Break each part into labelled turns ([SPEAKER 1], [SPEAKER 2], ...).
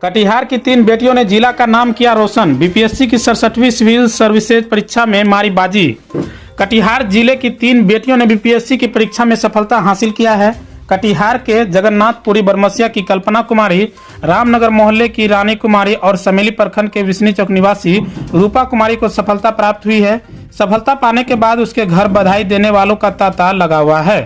[SPEAKER 1] कटिहार की 3 बेटियों ने जिला का नाम किया रोशन। बीपीएससी की 67वीं सिविल सर्विसेज परीक्षा में मारी बाजी। कटिहार जिले की 3 बेटियों ने बीपीएससी की परीक्षा में सफलता हासिल किया है। कटिहार के जगन्नाथपुरी बरमसिया की कल्पना कुमारी, रामनगर मोहल्ले की रानी कुमारी और समेली प्रखंड के विष्णु चौक निवासी रूपा कुमारी को सफलता प्राप्त हुई है। सफलता पाने के बाद उसके घर बधाई देने वालों का तांता लगा हुआ है।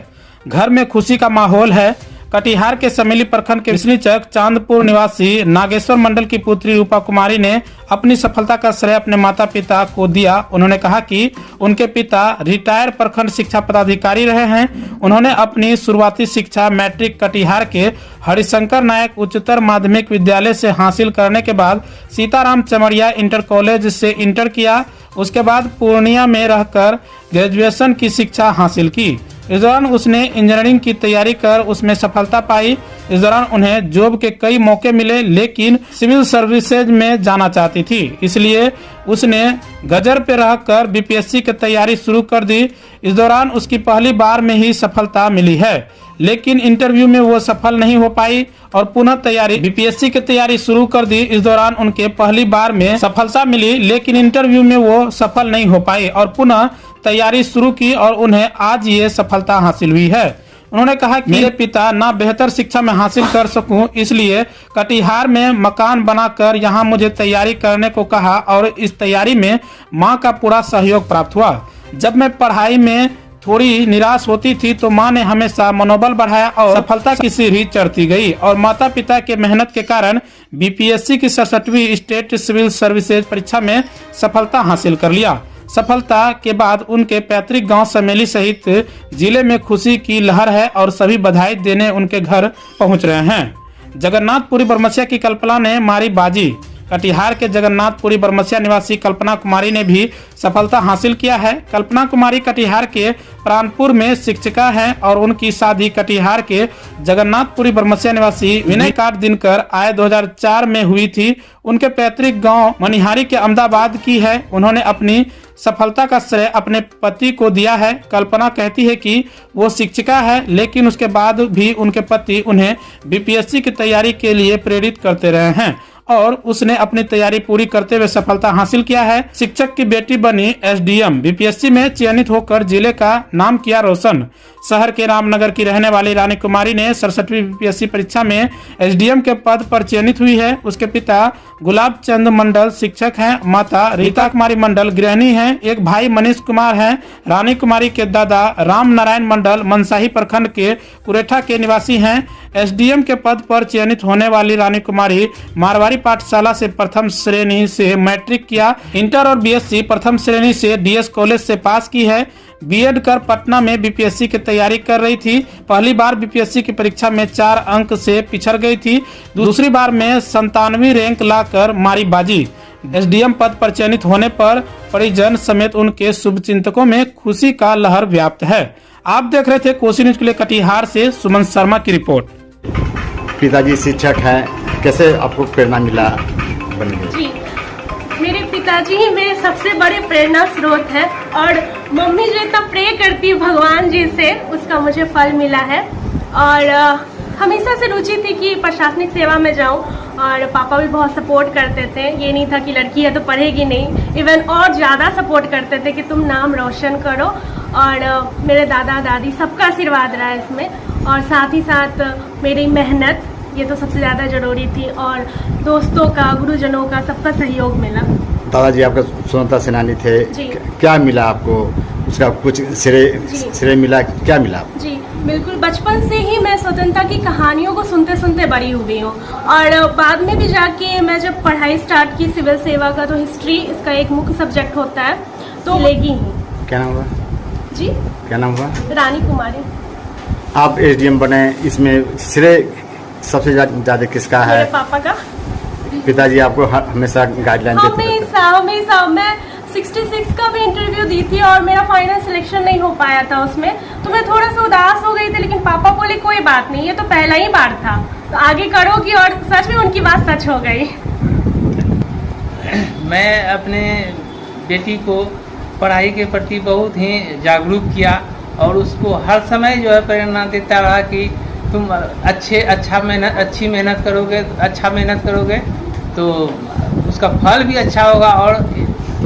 [SPEAKER 1] घर में खुशी का माहौल है। कटिहार के समेली प्रखंड के विष्णु चौक चांदपुर निवासी नागेश्वर मंडल की पुत्री रूपा कुमारी ने अपनी सफलता का श्रेय अपने माता पिता को दिया। उन्होंने कहा कि उनके पिता रिटायर्ड प्रखंड शिक्षा पदाधिकारी रहे हैं। उन्होंने अपनी शुरुआती शिक्षा मैट्रिक कटिहार के हरिशंकर नायक उच्चतर माध्यमिक विद्यालय से हासिल करने के बाद सीताराम चमरिया इंटर कॉलेज से इंटर किया। उसके बाद पूर्णिया में रहकर ग्रेजुएशन की शिक्षा हासिल की। इस दौरान उसने इंजीनियरिंग की तैयारी कर उसमें सफलता पाई। इस दौरान उन्हें जॉब के कई मौके मिले, लेकिन सिविल सर्विसेज में जाना चाहती थी, इसलिए उसने गजर पे रहकर बीपीएससी की तैयारी शुरू कर दी। इस दौरान उसकी पहली बार में ही सफलता मिली है, लेकिन इंटरव्यू में वो सफल नहीं हो पाई और पुनः बीपीएससी की तैयारी शुरू कर दी। इस दौरान उनके पहली बार में सफलता मिली, लेकिन इंटरव्यू में वो सफल नहीं हो पाई और पुनः तैयारी शुरू की और उन्हें आज ये सफलता हासिल हुई है। उन्होंने कहा कि मेरे पिता ना बेहतर शिक्षा में हासिल कर सकूं, इसलिए कटिहार में मकान बनाकर यहाँ मुझे तैयारी करने को कहा और इस तैयारी में माँ का पूरा सहयोग प्राप्त हुआ। जब मैं पढ़ाई में थोड़ी निराश होती थी तो माँ ने हमेशा मनोबल बढ़ाया और सफलता की सीढ़ी चढ़ती गई और माता पिता के मेहनत के कारण बीपीएससी की 67वीं स्टेट सिविल सर्विसेज परीक्षा में सफलता हासिल कर लिया। सफलता के बाद उनके पैतृक गांव समेली सहित जिले में खुशी की लहर है और सभी बधाई देने उनके घर पहुंच रहे हैं। जगन्नाथपुरी बरमसिया की कल्पना ने मारी बाजी। कटिहार के जगन्नाथपुरी बरमसिया निवासी कल्पना कुमारी ने भी सफलता हासिल किया है। कल्पना कुमारी कटिहार के प्राणपुर में शिक्षिका हैं और उनकी शादी कटिहार के जगन्नाथपुरी बरमसिया निवासी विनय काट दिनकर आय 2004 में हुई थी। उनके पैतृक गांव मनिहारी के अहमदाबाद की है। उन्होंने अपनी सफलता का श्रेय अपने पति को दिया है। कल्पना कहती है कि वो शिक्षिका है, लेकिन उसके बाद भी उनके पति उन्हें बीपीएससी की तैयारी के लिए प्रेरित करते रहे हैं और उसने अपनी तैयारी पूरी करते हुए सफलता हासिल किया है। शिक्षक की बेटी बनी एसडीएम। बीपीएससी में चयनित होकर जिले का नाम किया रोशन। शहर के रामनगर की रहने वाली रानी कुमारी ने 67वीं बीपीएससी परीक्षा में एसडीएम के पद पर चयनित हुई है। उसके पिता गुलाब चंद मंडल शिक्षक हैं, माता रीता कुमारी मंडल गृहिणी हैं, एक भाई मनीष कुमार हैं। रानी कुमारी के दादा राम नारायण मंडल मनसाही प्रखंड के कुरेठा के निवासी हैं। एसडीएम के पद पर चयनित होने वाली रानी कुमारी मारवाड़ी पाठशाला से प्रथम श्रेणी से मैट्रिक किया। इंटर और बीएससी प्रथम श्रेणी से डीएस कॉलेज से पास की है। बीएड कर पटना में बीपीएससी की तैयारी कर रही थी। पहली बार बीपीएससी की परीक्षा में 4 अंक से पिछड़ गई थी। दूसरी बार में 97वीं रैंक लाकर मारी बाजी। एसडीएम पद पर चयनित होने पर परिजन समेत उनके शुभचिंतकों में खुशी का लहर व्याप्त है। आप देख रहे थे कोसी न्यूज के लिए कटिहार से सुमन शर्मा की रिपोर्ट।
[SPEAKER 2] पिताजी शिक्षक हैं, कैसे आपको प्रेरणा मिला बनने?
[SPEAKER 3] जी, मेरे पिताजी ही मेरे सबसे बड़े प्रेरणा स्रोत है और मम्मी जो इतना प्रे करती है भगवान जी से, उसका मुझे फल मिला है। और हमेशा से रुचि थी कि प्रशासनिक सेवा में जाऊं और पापा भी बहुत सपोर्ट करते थे। ये नहीं था कि लड़की है तो पढ़ेगी नहीं, इवन और ज़्यादा सपोर्ट करते थे कि तुम नाम रोशन करो। और मेरे दादा दादी सबका आशीर्वाद रहा है इसमें, और साथ ही साथ मेरी मेहनत, ये तो सबसे ज़्यादा ज़रूरी थी, और दोस्तों का, गुरुजनों का, सबका सहयोग मिला।
[SPEAKER 2] दादाजी आपका स्वतंत्रता सेनानी थे, क्या मिला आपको? उसका कुछ श्रेय मिला, क्या मिला?
[SPEAKER 3] जी बिल्कुल, बचपन से ही मैं स्वतंत्रता की कहानियों को सुनते सुनते बड़ी हुई हूँ और बाद में भी जाके मैं जब पढ़ाई स्टार्ट की सिविल सेवा का, तो हिस्ट्री इसका एक मुख्य सब्जेक्ट होता है, तो लेगी हूँ।
[SPEAKER 2] क्या नाम हुआ
[SPEAKER 3] जी?
[SPEAKER 2] क्या नाम हुआ?
[SPEAKER 3] रानी कुमारी।
[SPEAKER 2] आप एसडीएम बने, इसमें श्रेय सबसे ज्यादा किसका है?
[SPEAKER 3] मेरे पापा का।
[SPEAKER 2] पिताजी आपको हमेशा गाइडलाइन देते थे?
[SPEAKER 3] हमेशा। मैं 66 का भी इंटरव्यू दी थी और मेरा फाइनल सिलेक्शन नहीं हो पाया था उसमें, तो मैं थोड़ा सा उदास हो गई थी, लेकिन पापा बोले कोई बात नहीं, ये तो पहला ही बार था, तो आगे करोगी, और सच में उनकी बात सच हो गई।
[SPEAKER 4] मैं अपने बेटी को पढ़ाई के प्रति बहुत ही जागरूक किया और उसको हर समय जो है प्रेरणा देता रहा कि तुम अच्छी मेहनत करोगे तो उसका फल भी अच्छा होगा, और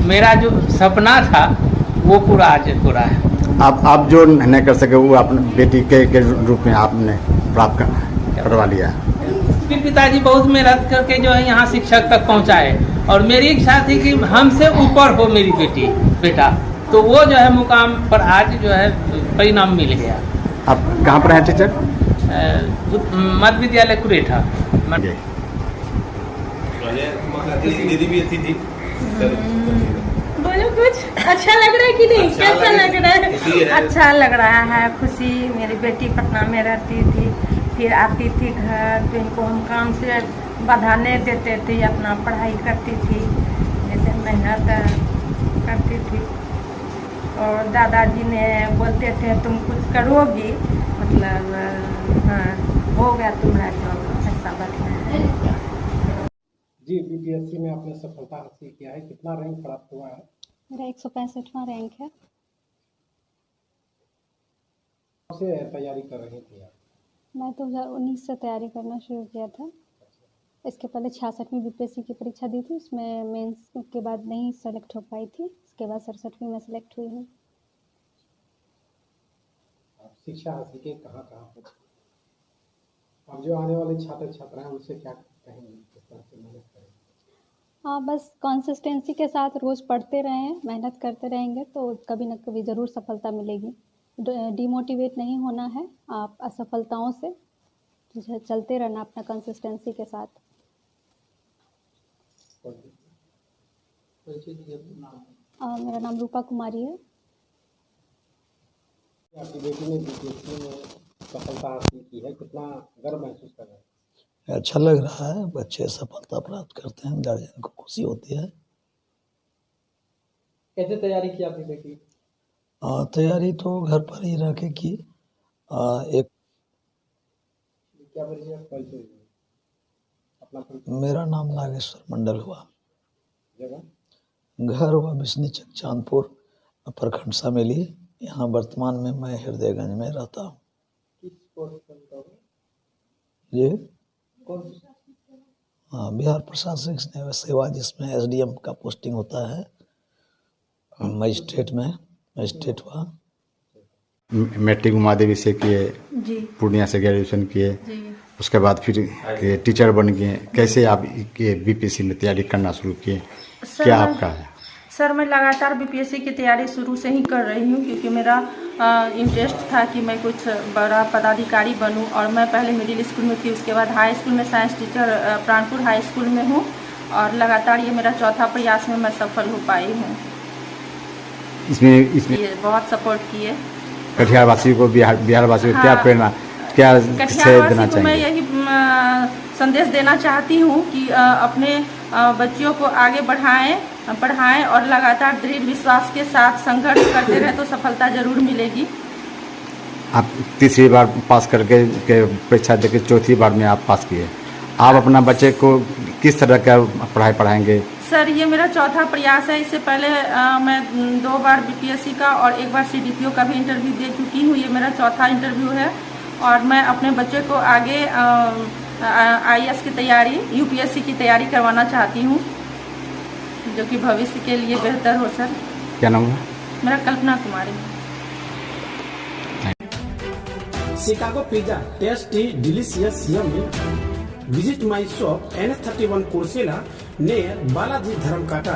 [SPEAKER 4] मेरा जो सपना था वो पूरा आज पूरा है।
[SPEAKER 2] आप जो नहीं कर सके वो अपने बेटी के रूप में आपने प्राप्त करवा लिया।
[SPEAKER 4] फिर पिताजी बहुत मेहनत करके जो है यहाँ शिक्षक तक पहुँचाए, और मेरी इच्छा थी कि हमसे ऊपर हो मेरी बेटा, तो वो जो है मुकाम पर आज जो है परिणाम मिल गया।
[SPEAKER 2] आप कहाँ पर हैं टीचर?
[SPEAKER 4] मध्य विद्यालय कुरेठा।
[SPEAKER 5] दीदी भी अच्छी थी।
[SPEAKER 3] बोलो कुछ अच्छा लग रहा है कि नहीं? कैसा लग रहा है?
[SPEAKER 6] अच्छा लग रहा है। खुशी, मेरी बेटी पटना में रहती थी, फिर आती थी घर, तो इनको हम काम से बाधा नहीं देते थे, अपना पढ़ाई करती थी, जैसे मेहनत करती थी। और दादाजी ने बोलते थे तुम कुछ करोगी, मतलब हाँ हो गया तुम्हारा जॉब, ऐसा बताया है।
[SPEAKER 7] जी, बीपीएससी में आपने सफलता हासिल किया है, कितना रैंक प्राप्त हुआ है?
[SPEAKER 8] मेरा 165वां रैंक है।
[SPEAKER 7] कब से तैयारी कर रही थी आप?
[SPEAKER 8] मैं 2019 से तैयारी करना शुरू किया था। इसके पहले 66वीं बीपीएससी की परीक्षा दी थी, उसमें मेंस के बाद नहीं सेलेक्ट हो पाई थी, उसके बाद 67वीं में सेलेक्ट हुई हूँ।
[SPEAKER 7] आप शिक्षा हासिल के कहाँ पर? अब जो आने वाले छात्र छात्रा हैं उनसे क्या कहेंगे, किस तरह से मेहनत करें?
[SPEAKER 8] हाँ, बस कंसिस्टेंसी के साथ रोज़ पढ़ते रहें, मेहनत करते रहेंगे तो कभी न कभी ज़रूर सफलता मिलेगी। डिमोटिवेट नहीं होना है आप असफलताओं से, चलते रहना अपना कंसिस्टेंसी के साथ। मेरा नाम रूपा कुमारी है।
[SPEAKER 7] आपकी बेटी ने बीपीएससी में सफलता हासिल की है, कितना गर्व महसूस कर रहे हैं?
[SPEAKER 9] अच्छा लग रहा है, बच्चे सफलता प्राप्त करते हैं, गार्जियन को खुशी होती है।
[SPEAKER 7] कैसे तैयारी की आपकी बेटी?
[SPEAKER 9] तैयारी तो घर पर ही रह के की। एक
[SPEAKER 7] क्या परिचय परिचय अपना परिचय?
[SPEAKER 9] मेरा नाम नागेश्वर मंडल हुआ,
[SPEAKER 7] जगह
[SPEAKER 9] घर हुआ बिस्नीचक चांदपुर, प्रखंड शामिली। यहाँ वर्तमान में मैं हृदयगंज में रहता हूँ।
[SPEAKER 7] किस पोस्ट पर हो?
[SPEAKER 9] ये
[SPEAKER 7] कौन?
[SPEAKER 9] हाँ, बिहार प्रशासनिक सेवा, जिसमें एसडीएम का पोस्टिंग होता है। मजिस्ट्रेट हुआ।
[SPEAKER 2] मैट्रिक उमा देवी से किए, पूर्णिया से ग्रेजुएशन किए, उसके बाद फिर टीचर बन गए। कैसे आप ये बीपीएससी में तैयारी करना शुरू किए, क्या आपका है?
[SPEAKER 6] सर, मैं लगातार बीपीएससी की तैयारी शुरू से ही कर रही हूँ, क्योंकि मेरा इंटरेस्ट था कि मैं कुछ बड़ा पदाधिकारी बनूं। और मैं पहले मिडिल स्कूल में थी, उसके बाद हाई स्कूल में science teacher Pranpur high school में हूँ, और लगातार ये मेरा चौथा प्रयास में मैं सफल हो पाई हूँ।
[SPEAKER 2] इसमें
[SPEAKER 6] ये बहुत सपोर्ट किए।
[SPEAKER 2] कटिहार वासियों को, बिहार वासियों को क्या प्रेरणा, क्या
[SPEAKER 6] कटिहार
[SPEAKER 2] देना
[SPEAKER 6] वासी को मैं
[SPEAKER 2] चाहिए?
[SPEAKER 6] यही संदेश देना चाहती हूँ कि अपने बच्चियों को आगे पढ़ाएं और लगातार दृढ़ विश्वास के साथ संघर्ष करते रहे तो सफलता जरूर मिलेगी।
[SPEAKER 2] आप तीसरी बार पास करके परीक्षा देके चौथी बार में आप पास किए। आप अपना बच्चे को किस तरह का पढ़ाई पढ़ाएंगे?
[SPEAKER 6] सर, ये मेरा चौथा प्रयास है। इससे पहले मैं 2 बार बीपीएससी का और 1 बार सीडीपीओ का भी इंटरव्यू दे चुकी हूँ। ये मेरा चौथा इंटरव्यू है, और मैं अपने बच्चे को आगे आईएएस की तैयारी, यूपीएससी की तैयारी करवाना चाहती हूँ, जो कि भविष्य के लिए बेहतर हो। सर,
[SPEAKER 2] क्या नाम है?
[SPEAKER 6] मेरा Kalpana Kumari.
[SPEAKER 7] Chicago pizza, tasty, delicious, yummy. Visit my shop NS31 Coursera near Balaji Dharamkata.